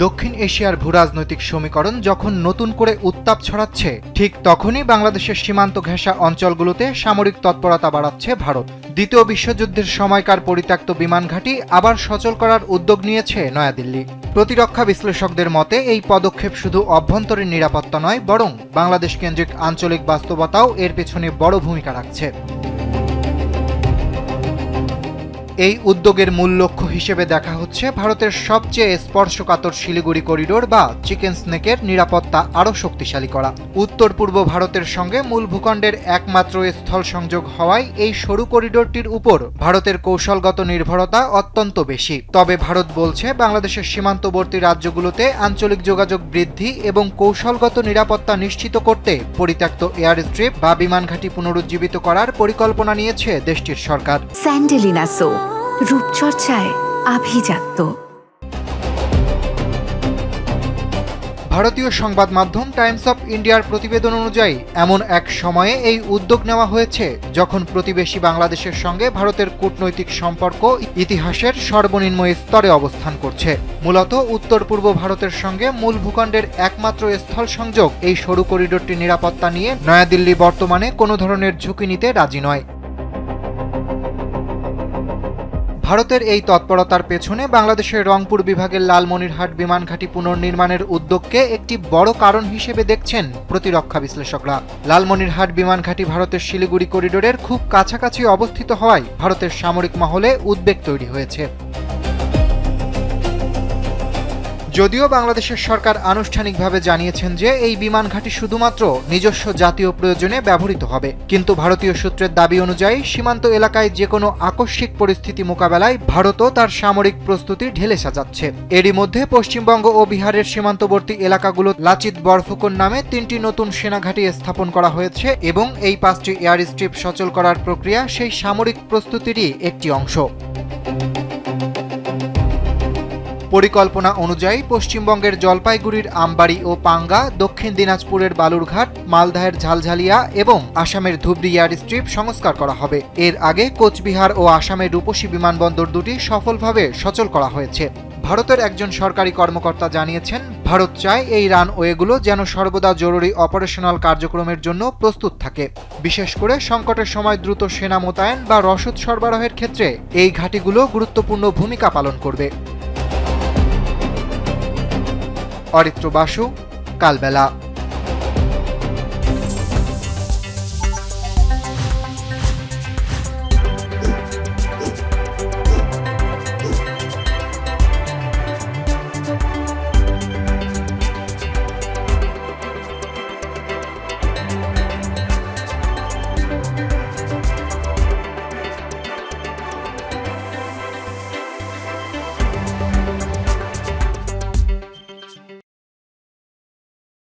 দক্ষিণ এশিয়ার ভূরাজনৈতিক সমীকরণ যখন নতুন করে উত্তাপ ছড়াচ্ছে, ঠিক তখনই বাংলাদেশের সীমান্ত ঘেঁষা অঞ্চলগুলোতে সামরিক তৎপরতা বাড়াচ্ছে ভারত। দ্বিতীয় বিশ্বযুদ্ধের সময়কার পরিত্যক্ত বিমান ঘাঁটি আবার সচল করার উদ্যোগ নিয়েছে নয়াদিল্লি। প্রতিরক্ষা বিশ্লেষকদের মতে এই পদক্ষেপ শুধু অভ্যন্তরীণ নিরাপত্তা নয়, বরং বাংলাদেশ কেন্দ্রিক আঞ্চলিক বাস্তবতাও এর পেছনে বড় ভূমিকা রাখছে। এই উদ্যোগের মূল লক্ষ্য হিসেবে দেখা হচ্ছে ভারতের সবচেয়ে স্পর্শকাতর শিলিগুড়ি করিডোর বা চিকেন স্নেকের নিরাপত্তা আরও শক্তিশালী করা। উত্তর পূর্ব ভারতের সঙ্গে মূল ভূখণ্ডের একমাত্র স্থল সংযোগ হওয়ায় এই সরু করিডোরটির উপর ভারতের কৌশলগত নির্ভরতা অত্যন্ত বেশি। তবে ভারত বলছে বাংলাদেশের সীমান্তবর্তী রাজ্যগুলোতে আঞ্চলিক যোগাযোগ বৃদ্ধি এবং কৌশলগত নিরাপত্তা নিশ্চিত করতে পরিত্যক্ত এয়ার স্ট্রিপ বা বিমান ঘাঁটি পুনরুজ্জীবিত করার পরিকল্পনা নিয়েছে দেশটির সরকার। স্যান্ডেলিনা সো রূপচর্চায় আভিজাত্য। ভারতীয় সংবাদ মাধ্যম টাইমস অফ ইন্ডিয়ার প্রতিবেদন অনুযায়ী এমন এক সময়ে এই উদ্যোগ নেওয়া হয়েছে যখন প্রতিবেশী বাংলাদেশের সঙ্গে ভারতের কূটনৈতিক সম্পর্ক ইতিহাসের সর্বনিম্ন স্তরে অবস্থান করছে। মূলত উত্তর পূর্ব ভারতের সঙ্গে মূল ভূখণ্ডের একমাত্র স্থল সংযোগ এই সরু করিডোরটির নিরাপত্তা নিয়ে নয়াদিল্লি বর্তমানে কোনো ধরনের ঝুঁকি নিতে রাজি নয়। ভারতের এই তৎপরতার পেছনে বাংলাদেশের রংপুর বিভাগের লালমনিরহাট বিমান ঘাঁটি পুনর্নির্মাণের উদ্যোগকে একটি বড় কারণ হিসেবে দেখছেন প্রতিরক্ষা বিশ্লেষকরা। লালমনিরহাট বিমান ঘাঁটি ভারতের শিলিগুড়ি করিডোরের খুব কাছাকাছি অবস্থিত হওয়ায় ভারতের সামরিক মহলে উদ্বেগ তৈরি হয়েছে। যদিও বাংলাদেশের সরকার আনুষ্ঠানিকভাবে জানিয়েছেন যে এই বিমান ঘাঁটি শুধুমাত্র নিজস্ব জাতীয় প্রয়োজনে ব্যবহৃত হবে, কিন্তু ভারতীয় সূত্রের দাবি অনুযায়ী সীমান্ত এলাকায় যে কোনো আকস্মিক পরিস্থিতি মোকাবেলায় ভারতও তার সামরিক প্রস্তুতি ঢেলে সাজাচ্ছে। এরই মধ্যে পশ্চিমবঙ্গ ও বিহারের সীমান্তবর্তী এলাকাগুলো লাচিত বরফুকন নামে 3টি নতুন সেনাঘাঁটি স্থাপন করা হয়েছে এবং এই 5টি এয়ার স্ট্রিপ সচল করার প্রক্রিয়া সেই সামরিক প্রস্তুতিরই একটি অংশ। পরিকল্পনা অনুযায়ী পশ্চিমবঙ্গের জলপাইগুড়ির আমবাড়ি ও পাঙ্গা, দক্ষিণ দিনাজপুরের বালুরঘাট, মালদাহের ঝালঝালিয়া এবং আসামের ধুবড়ী এয়ার স্ট্রিপ সংস্কার করা হবে। এর আগে কোচবিহার ও আসামের রূপসী বিমানবন্দর দুটি সফলভাবে সচল করা হয়েছে। ভারতের একজন সরকারি কর্মকর্তা জানিয়েছেন, ভারত চায় এই রানওয়েগুলো যেন সর্বদা জরুরি অপারেশনাল কার্যক্রমের জন্য প্রস্তুত থাকে। বিশেষ করে সংকটের সময় দ্রুত সেনা মোতায়েন বা রসদ সরবরাহের ক্ষেত্রে এই ঘাঁটিগুলো গুরুত্বপূর্ণ ভূমিকা পালন করবে। অরিত্র বাসু, কালবেলা।